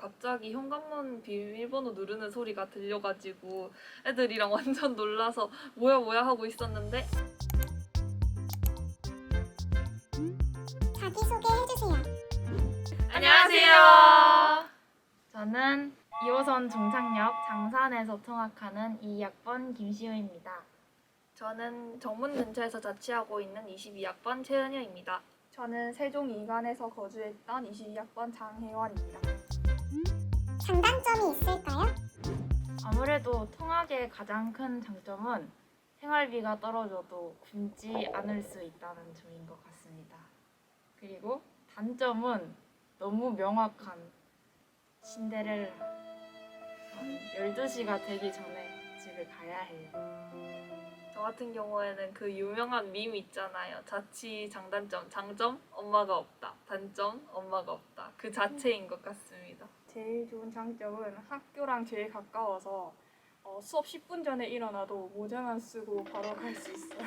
갑자기 현관문 비밀번호 누르는 소리가 들려가지고 애들이랑 완전 놀라서 뭐야 뭐야 하고 있었는데 자기소개 해주세요. 안녕하세요. 저는 2호선 종착역 장산에서 통학하는 2학번 김시우입니다. 저는 정문 근처에서 자취하고 있는 22학번 최은여입니다. 저는 세종 이관에서 거주했던 22학번 장혜원입니다. 장단점이 있을까요? 아무래도 통학의 가장 큰 장점은 생활비가 떨어져도 굶지 않을 수 있다는 점인 것 같습니다. 그리고 단점은 너무 명확한 신데렐라. 12시가 되기 전에 집에 가야 해요. 저 같은 경우에는 그 유명한 밈 있잖아요. 자취 장단점, 장점 엄마가 없다, 단점 엄마가 없다. 그 자체인 것 같습니다. 제일 좋은 장점은 학교랑 제일 가까워서 수업 10분 전에 일어나도 모자만 쓰고 바로 갈 수 있어요.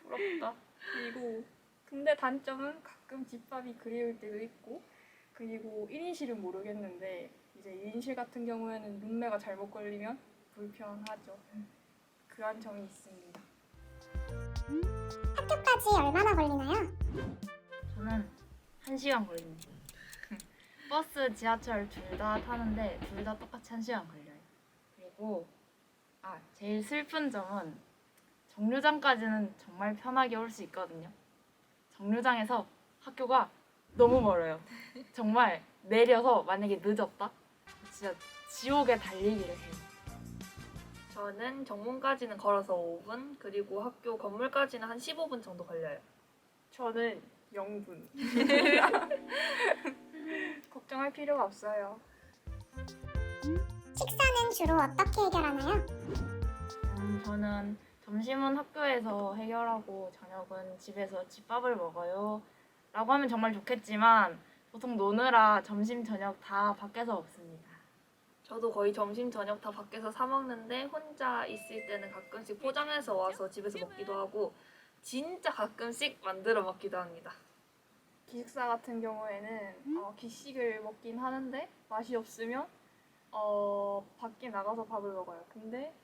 부럽다. 그리고 근데 단점은 가끔 집밥이 그리울 때도 있고, 그리고 1인실은 모르겠는데 이제 2인실 같은 경우에는 룸메가 잘못 걸리면 불편하죠. 그런 점이 있습니다. 학교까지 얼마나 걸리나요? 저는 1시간 걸립니다. 버스, 지하철 둘 다 타는데 둘 다 똑같이 1시간 걸려요. 그리고 제일 슬픈 점은 정류장까지는 정말 편하게 올 수 있거든요. 정류장에서 학교가 너무 멀어요. 정말 내려서 만약에 늦었다? 진짜 지옥에 달리기를 해요. 저는 정문까지는 걸어서 5분, 그리고 학교 건물까지는 한 15분 정도 걸려요. 저는 0분. 걱정할 필요가 없어요. 식사는 주로 어떻게 해결하나요? 저는 점심은 학교에서 해결하고 저녁은 집에서 집밥을 먹어요. 라고 하면 정말 좋겠지만 보통 노느라 점심, 저녁 다 밖에서 먹습니다. 저도 거의 점심, 저녁 다 밖에서 사 먹는데 혼자 있을 때는 가끔씩 포장해서 와서 집에서 먹기도 하고 진짜 가끔씩 만들어 먹기도 합니다. 기숙사 같은 경우에는 기식을 먹긴 하는데 맛이 없으면 밖에 나가서 밥을 먹어요. 근데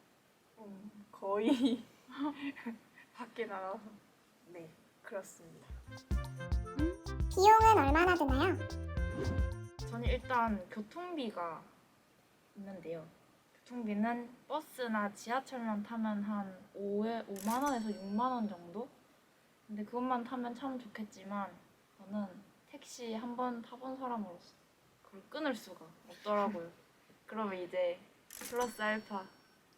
거의 밖에 나가서 네 그렇습니다. 비용은 얼마나 드나요? 저는 일단 교통비가 있는데요. 교통비는 버스나 지하철만 타면 한 5만 원에서 6만 원 정도? 근데 그것만 타면 참 좋겠지만 저는 택시 한 번 타본 사람으로서 그걸 끊을 수가 없더라고요. 그러면 이제 플러스 알파,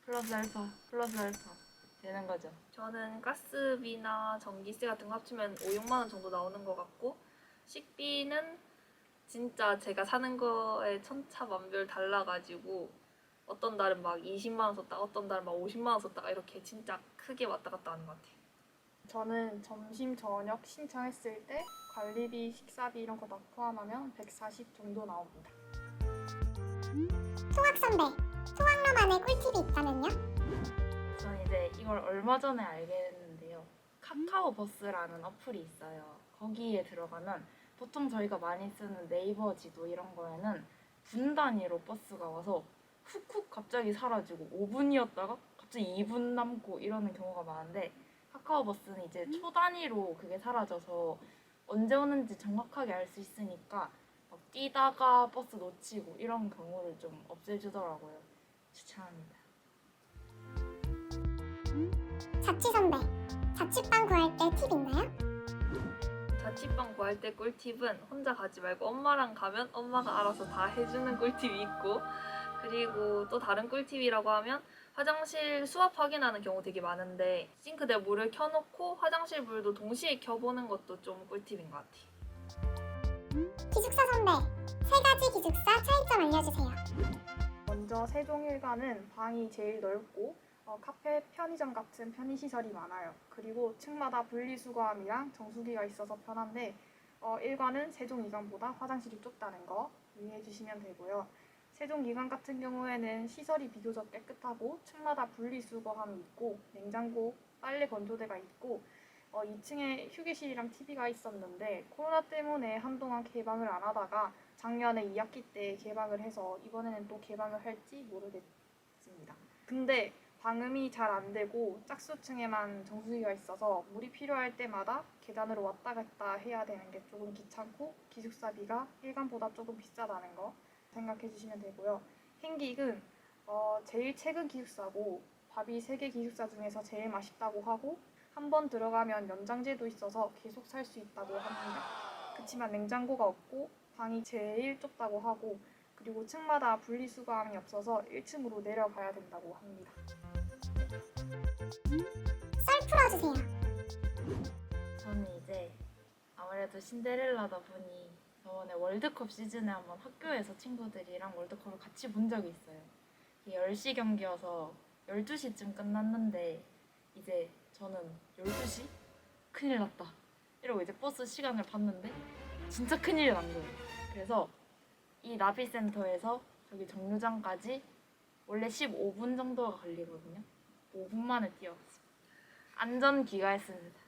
플러스 알파, 플러스 알파 되는 거죠. 저는 가스비나 전기세 같은 거 합치면 5, 6만 원 정도 나오는 것 같고 식비는 진짜 제가 사는 거에 천차만별 달라가지고 어떤 달은 막 20만 원 썼다가 어떤 달은 막 50만 원 썼다가 이렇게 진짜 크게 왔다 갔다 하는 것 같아요. 저는 점심 저녁 신청했을 때 관리비, 식사비 이런 거 다 포함하면 140 정도 나옵니다. 통학 선배, 통학로만의 꿀팁이 있다면요? 저는 이제 이걸 얼마 전에 알게 됐는데요. 카카오 버스라는 어플이 있어요. 거기에 들어가면 보통 저희가 많이 쓰는 네이버 지도 이런 거에는 분 단위로 버스가 와서 훅훅 갑자기 사라지고 5분이었다가 갑자기 2분 남고 이러는 경우가 많은데 카카오 버스는 이제 초 단위로 그게 사라져서 언제 오는지 정확하게 알 수 있으니까 막 뛰다가 버스 놓치고 이런 경우를 좀 없애주더라고요. 추천합니다. 자취 선배, 자취방 구할 때 팁 있나요? 자취방 구할 때 꿀팁은 혼자 가지 말고 엄마랑 가면 엄마가 알아서 다 해주는 꿀팁이 있고 그리고 또 다른 꿀팁이라고 하면 화장실 수압 확인하는 경우 되게 많은데 싱크대 물을 켜놓고 화장실 물도 동시에 켜보는 것도 좀 꿀팁인 것 같아요. 기숙사 선배, 세 가지 기숙사 차이점 알려주세요. 먼저 세종일관은 방이 제일 넓고 카페, 편의점 같은 편의시설이 많아요. 그리고 층마다 분리수거함이랑 정수기가 있어서 편한데 일관은 세종이관보다 화장실이 좁다는 거 유의해 주시면 되고요. 세종이관 같은 경우에는 시설이 비교적 깨끗하고 층마다 분리수거함이 있고 냉장고, 빨래 건조대가 있고 2층에 휴게실이랑 TV가 있었는데 코로나 때문에 한동안 개방을 안 하다가 작년에 2학기 때 개방을 해서 이번에는 또 개방을 할지 모르겠습니다. 근데 방음이 잘 안 되고 짝수층에만 정수기가 있어서 물이 필요할 때마다 계단으로 왔다 갔다 해야 되는 게 조금 귀찮고 기숙사비가 일반보다 조금 비싸다는 거 생각해 주시면 되고요. 행기익은 제일 최근 기숙사고 밥이 3개 기숙사 중에서 제일 맛있다고 하고 한 번 들어가면 연장제도 있어서 계속 살 수 있다고 합니다. 그치만 냉장고가 없고 방이 제일 좁다고 하고 그리고 층마다 분리수거함이 없어서 1층으로 내려가야 된다고 합니다. 썰 풀어주세요. 저는 이제 아무래도 신데렐라다 보니 저번에 월드컵 시즌에 한번 학교에서 친구들이랑 월드컵을 같이 본 적이 있어요. 이게 10시 경기여서 12시쯤 끝났는데 이제 저는 12시? 큰일 났다. 이러고 이제 버스 시간을 봤는데 진짜 큰일이 난 거예요. 그래서 이 나비센터에서 저기 정류장까지 원래 15분 정도가 걸리거든요. 5분 만에 뛰어갔어요. 안전 귀가했습니다.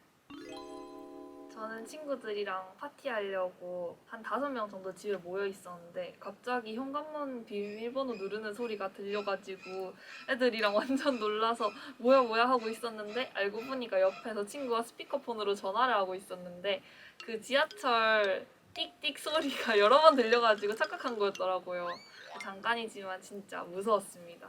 저는 친구들이랑 파티하려고 한 5명 정도 집에 모여 있었는데 갑자기 현관문 비밀번호 누르는 소리가 들려가지고 애들이랑 완전 놀라서 뭐야 하고 있었는데 알고 보니까 옆에서 친구가 스피커폰으로 전화를 하고 있었는데 그 지하철 띡띡 소리가 여러 번 들려가지고 착각한 거였더라고요. 잠깐이지만 진짜 무서웠습니다.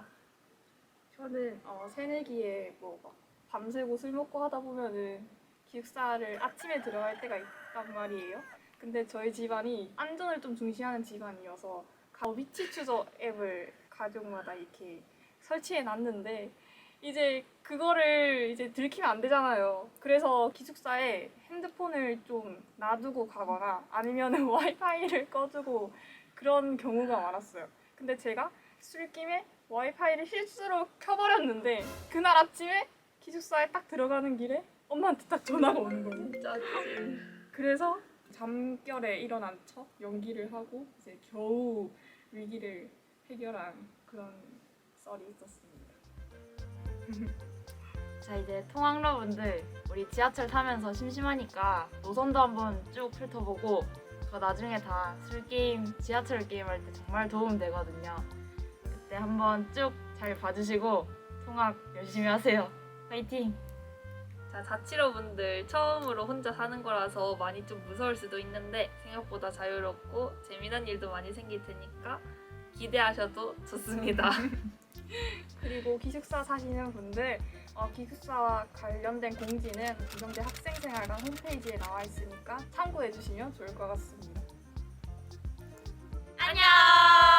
저는 새내기에 막 밤새고 술 먹고 하다 보면은 기숙사를 아침에 들어갈 때가 있단 말이에요. 근데 저희 집안이 안전을 좀 중시하는 집안이어서 위치 추적 앱을 가족마다 이렇게 설치해 놨는데 이제 그거를 이제 들키면 안 되잖아요. 그래서 기숙사에 핸드폰을 좀 놔두고 가거나 아니면은 와이파이를 꺼두고 그런 경우가 많았어요. 근데 제가 술김에 와이파이를 실수로 켜버렸는데 그날 아침에 기숙사에 딱 들어가는 길에 엄마한테 딱 전화가 오는 거예요. 진짜 그래서 잠결에 일어난 척 연기를 하고 이제 겨우 위기를 해결한 그런 썰이 있었습니다. 자, 이제 통학로분들 우리 지하철 타면서 심심하니까 노선도 한번 쭉 훑어보고 그거 나중에 다 술게임, 지하철 게임 할 때 정말 도움 되거든요. 그때 한번 쭉 잘 봐주시고 통학 열심히 하세요. 파이팅! 자, 자취러분들 처음으로 혼자 사는 거라서 많이 좀 무서울 수도 있는데 생각보다 자유롭고 재미난 일도 많이 생길 테니까 기대하셔도 좋습니다. 그리고 기숙사 사시는 분들 기숙사와 관련된 공지는 고정대 학생생활관 홈페이지에 나와 있으니까 참고해 주시면 좋을 것 같습니다. 안녕!